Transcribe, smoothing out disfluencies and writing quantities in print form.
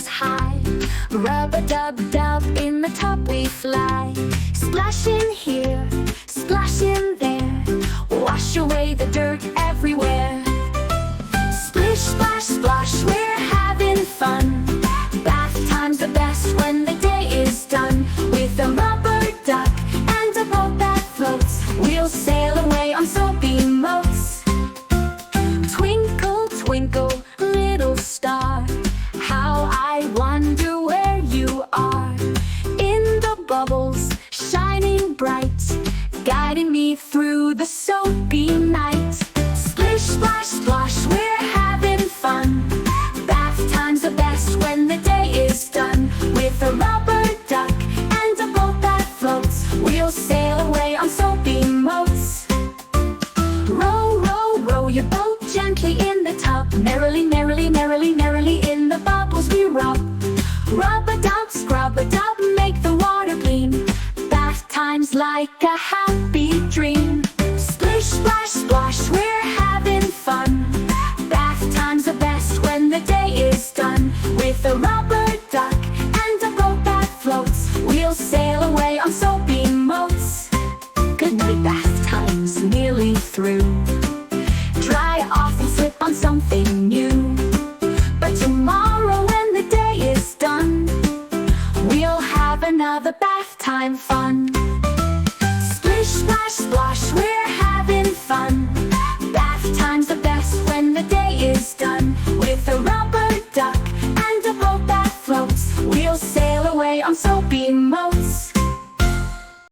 bubbles high. Rub-a-dub-dub, in the tub we fly. Splash in here, splash in there, wash away the dirt everywhere. Splish, splash, splash, we're having fun. Bath time's the best when the day is done. With a rubber duck and a boat that floats, we'll sail away on soapy moats. Twinkle, twinkle, little star, how I wonder where you are. In the bubbles, shining bright, guiding me through the soapy night. Splish, splash, splash, we're having fun. Bath time's the best when the day is done. With a rubber duck and a boat that floats, we'll sail away on soapy moats. Row, row, row your boat gently in the tub. Merrily, merrily, merrily, merrily in the bubbles we rub. Rub-a-dub, scrub-a-dub, make the water clean. Bath time's like a happy dream. Splish, splash, splash, we're having fun. Bath time's the best when the day is done. With a rubber duck and a boat that floats, we'll sail away on soapy moats. Good night, bath time's nearly through. Dry off and slip on something new. But tomorrow when the day is done, we'll have another bath time fun. Splish, splash, splash, we're having fun. Bath time's the best when the day is done. With a rubber duck and a boat that floats, we'll sail away on soapy moats.